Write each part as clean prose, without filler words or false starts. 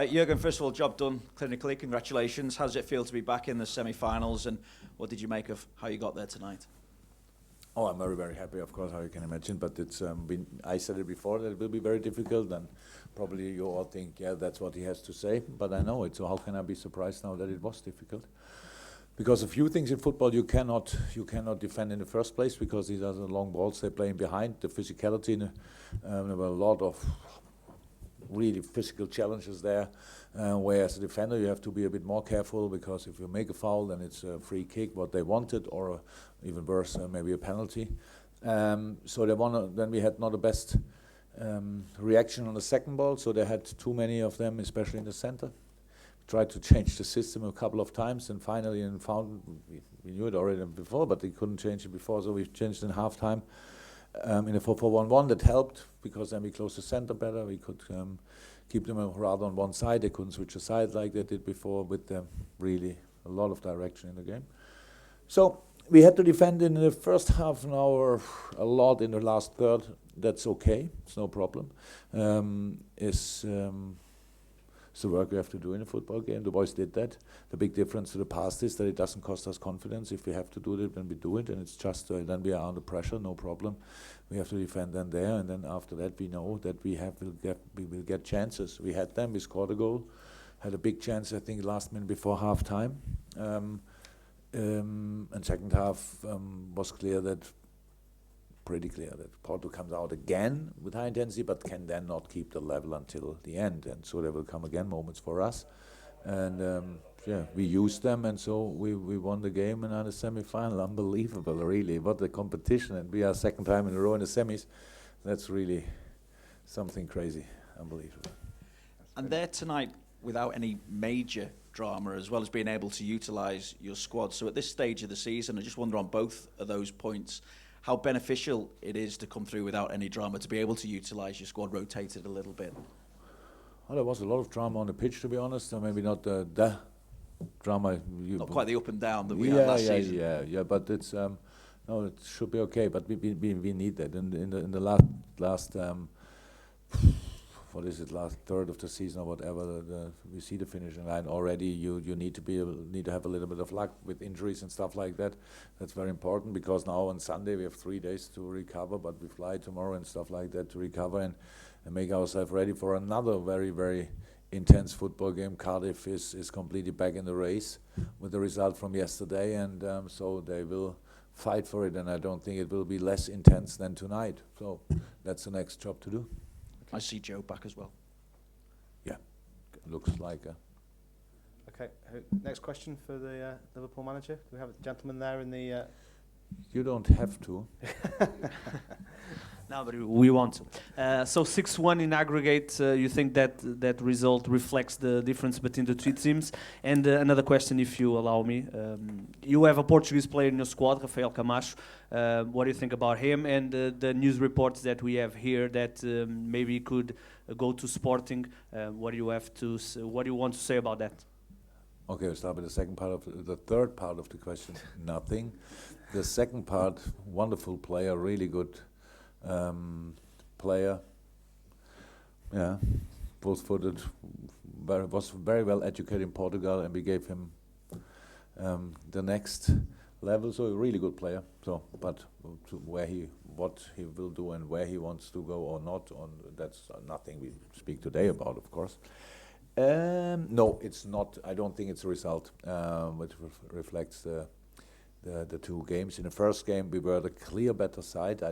Jurgen, first of all, job done clinically. Congratulations. How does it feel to be back in the semi-finals, and what did you make of how you got there tonight? Oh, I'm very, very happy, of course, how you can imagine. But it's I said it before that it will be very difficult, and probably you all think, yeah, that's what he has to say. But I know it, so how can I be surprised now that it was difficult? Because a few things in football you cannot defend in the first place, because these are the long balls they're playing behind, the physicality. There were a lot of really physical challenges there, where as a defender you have to be a bit more careful, because if you make a foul then it's a free kick, what they wanted, or even worse, maybe a penalty. So then we had not the best reaction on the second ball, so they had too many of them, especially in the center. Tried to change the system a couple of times, and finally we knew it already before, but they couldn't change it before, so we changed in halftime. In a 4-4-1-1 that helped, because then we closed the center better. We could keep them rather on one side. They couldn't switch a side like they did before, with really a lot of direction in the game. So we had to defend in the first half an hour a lot. In the last third, that's okay. It's no problem. It's the work we have to do in a football game. The boys did that. The big difference to the past is that it doesn't cost us confidence. If we have to do it, then we do it, and it's just then we are under pressure, no problem. We have to defend them there, and then after that we know that we will get chances. We had them. We scored a goal, had a big chance, I think, last minute before half time. And second half was pretty clear that Porto comes out again with high intensity, but can then not keep the level until the end, and so there will come again moments for us, and we used them, and so we won the game in the semi-final. Unbelievable, really! What a competition, and we are second time in a row in the semis. That's really something crazy, unbelievable. And there tonight, without any major drama, as well as being able to utilise your squad. So at this stage of the season, I just wonder on both of those points, how beneficial it is to come through without any drama, to be able to utilise your squad rotated a little bit. Well, there was a lot of drama on the pitch, to be honest. Maybe not the drama. Not quite the up and down that we had last season. Yeah. But it's no, it should be okay. But we need that in the last what is it, last third of the season or whatever, we see the finishing line already. You need to have a little bit of luck with injuries and stuff like that. That's very important, because now on Sunday we have 3 days to recover, but we fly tomorrow and stuff like that to recover and make ourselves ready for another very, very intense football game. Cardiff is completely back in the race with the result from yesterday, and so they will fight for it, and I don't think it will be less intense than tonight. So that's the next job to do. I see Joe back as well. Yeah, looks like a... Okay, next question for the Liverpool manager. Do we have a gentleman there in the... You don't have to. No, but we want to. So 6-1 in aggregate, you think that result reflects the difference between the two teams? And another question, if you allow me. You have a Portuguese player in your squad, Rafael Camacho. What do you think about him? And the news reports that we have here that maybe he could go to Sporting. What do you want to say about that? Okay, we'll start with the third part of the question. Nothing. The second part, wonderful player, really good player. Yeah, both-footed, was very well educated in Portugal, and we gave him the next level. So a really good player. So, but what he will do and where he wants to go or not, that's nothing we speak today about, of course. No, it's not. I don't think it's a result which reflects the two games. In the first game, we were the clear better side.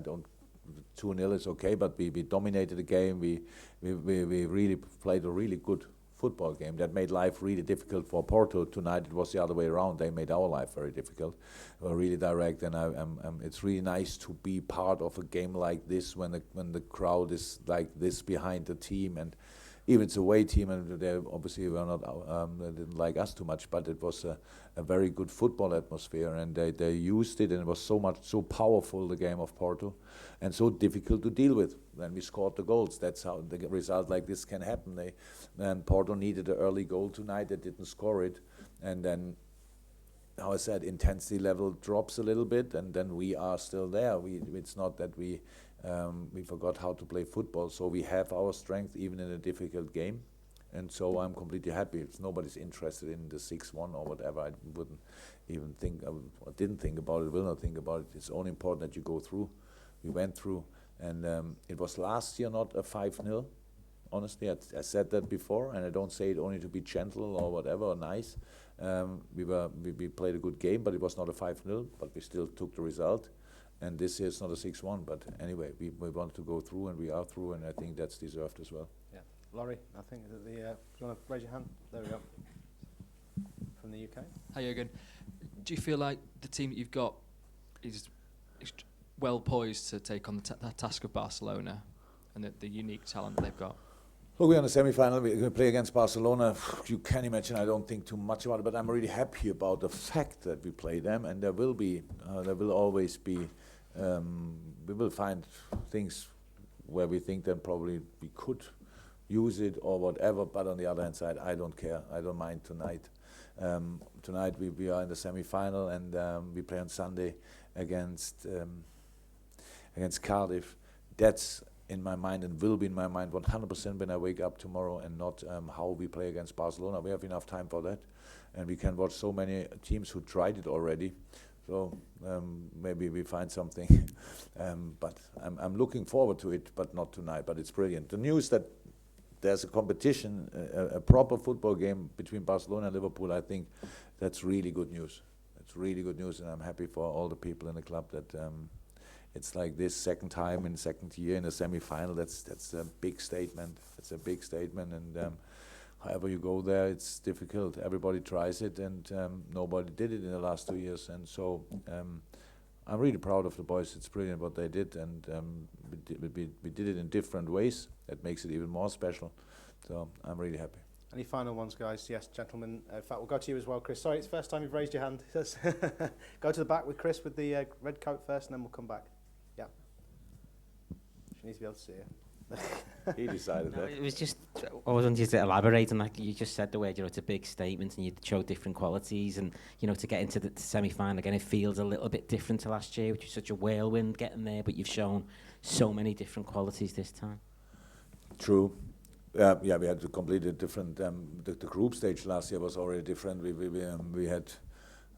2-0 is okay, but we dominated the game. We really played a really good football game that made life really difficult for Porto. Tonight it was the other way around. They made our life very difficult. They were really direct, and it's really nice to be part of a game like this when the crowd is like this behind the team, and even it's a away team, and they obviously were not they didn't like us too much, but it was a very good football atmosphere, and they used it, and it was so powerful, the game of Porto, and so difficult to deal with. Then we scored the goals. That's how the result like this can happen. And Porto needed an early goal tonight. They didn't score it, and then, how I said, intensity level drops a little bit, and then we are still there. It's not that we forgot how to play football, so we have our strength even in a difficult game. and so I'm completely happy. If nobody's interested in the 6-1 or whatever, I wouldn't even think, I didn't think about it, will not think about it. It's only important that you go through. We went through, and it was last year not a 5-0. Honestly, I said that before, and I don't say it only to be gentle or whatever, or nice. We played a good game, but it was not a 5-0, but we still took the result. And this year it's not a 6-1, but anyway, we want to go through, and we are through, and I think that's deserved as well. Yeah. Laurie, I think, is it do you want to raise your hand? There we go. From the UK. Hi, Jurgen. Do you feel like the team that you've got is well poised to take on the task of Barcelona and the unique talent that they've got? Look, we're in the semi-final. We're going to play against Barcelona. You can imagine I don't think too much about it, but I'm really happy about the fact that we play them, and there will always be, we will find things where we think that probably we could use it or whatever, but on the other hand side, I don't care. I don't mind tonight. Tonight we are in the semi-final, and we play on Sunday against Cardiff. That's in my mind and will be in my mind 100% when I wake up tomorrow, and not how we play against Barcelona. We have enough time for that, and we can watch so many teams who tried it already. So maybe we find something, but I'm looking forward to it, but not tonight. But it's brilliant. The news that there's a competition, a proper football game between Barcelona and Liverpool, I think that's really good news. It's really good news, and I'm happy for all the people in the club that it's like this second time in the second year in the semi-final. That's a big statement. It's a big statement, and however you go there, it's difficult. Everybody tries it, and nobody did it in the last 2 years. And so I'm really proud of the boys. It's brilliant what they did, and we did it in different ways. That makes it even more special. So I'm really happy. Any final ones, guys? Yes, gentlemen. In fact, we'll go to you as well, Chris. Sorry, it's the first time you've raised your hand. Go to the back with Chris with the red coat first, and then we'll come back. Yeah. She needs to be able to see you. He decided No, that. it was just, I was wanting to elaborate on that. You just said the word, it's a big statement, and you show different qualities, and to get into the semi-final again, it feels a little bit different to last year, which was such a whirlwind getting there, but you've shown so mmany different qualities this time. True. Yeah, we had to completely different. The group stage last year was already different. We had,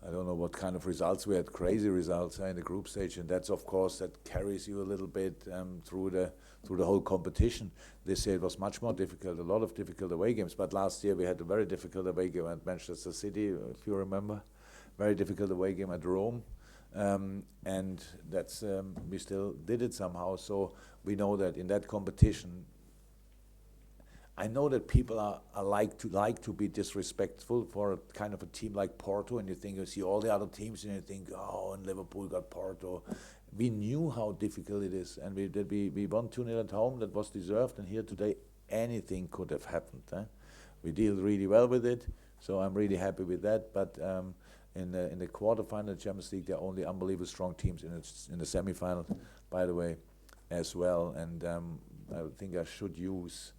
I don't know what kind of results. We had crazy results in the group stage, and that's of course that carries you a little bit through the whole competition. This year it was much more difficult, a lot of difficult away games. But last year we had a very difficult away game at Manchester City, if you remember, very difficult away game at Rome, and that's we still did it somehow. So we know that in that competition. I know that people are like to be disrespectful for a kind of a team like Porto, and you see all the other teams, and you think, oh, and Liverpool got Porto. We knew how difficult it is, and we won 2-0 at home. That was deserved, and here today, anything could have happened. We deal really well with it, so I'm really happy with that. But in the quarterfinal Champions League, there are only unbelievably strong teams in the semi-final, by the way, as well. And I think I should use.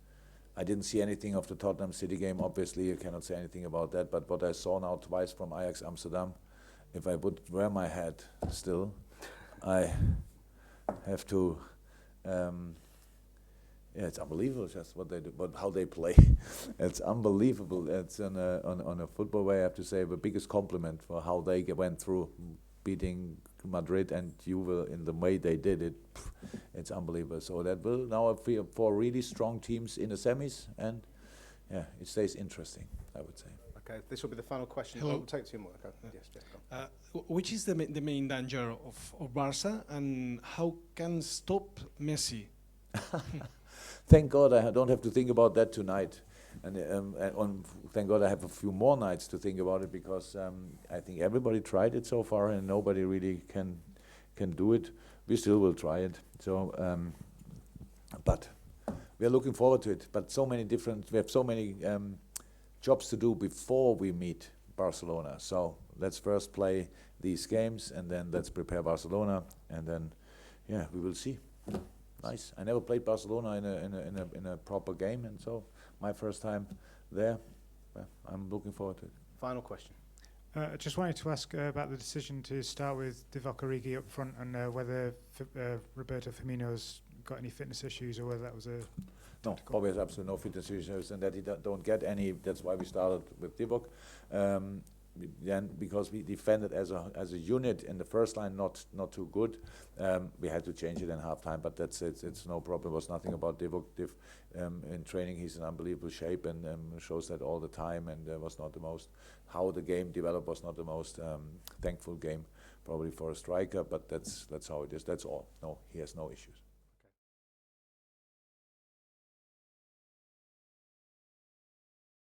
I didn't see anything of the Tottenham City game. Obviously, I cannot say anything about that. But what I saw now twice from Ajax Amsterdam, if I would wear my hat still, I have to. It's unbelievable just what they do, but how they play. It's unbelievable. It's on a football way. I have to say the biggest compliment for how they went through, beating Madrid and Juve in the way they did it. It's unbelievable. So that will now feel for really strong teams in the semis, and yeah, it stays interesting, I would say. Okay, this will be the final question. Hello. We'll take two more. Okay. Yes, go. Which is the main danger of Barca, and how can stop Messi? Thank God I don't have to think about that tonight. And thank God I have a few more nights to think about it, because I think everybody tried it so far and nobody really can do it. We still will try it. So, but we are looking forward to it. But we have so many jobs to do before we meet Barcelona. So let's first play these games, and then let's prepare Barcelona, and then yeah, we will see. Nice. I never played Barcelona in a proper game, and so my first time there. I'm looking forward to it. Final question. I just wanted to ask about the decision to start with Divock Origi up front, and whether Roberto Firmino's got any fitness issues, or whether that was a No, Bobby has absolutely no fitness issues, and that he don't get any. That's why we started with Divock. Then because we defended as a unit in the first line, not too good, we had to change it in halftime. But that's it. It's no problem. It was nothing about Divock. In training, he's in unbelievable shape and shows that all the time. And was not the most how the game developed was not the most thankful game probably for a striker. But that's how it is. That's all. No, he has no issues.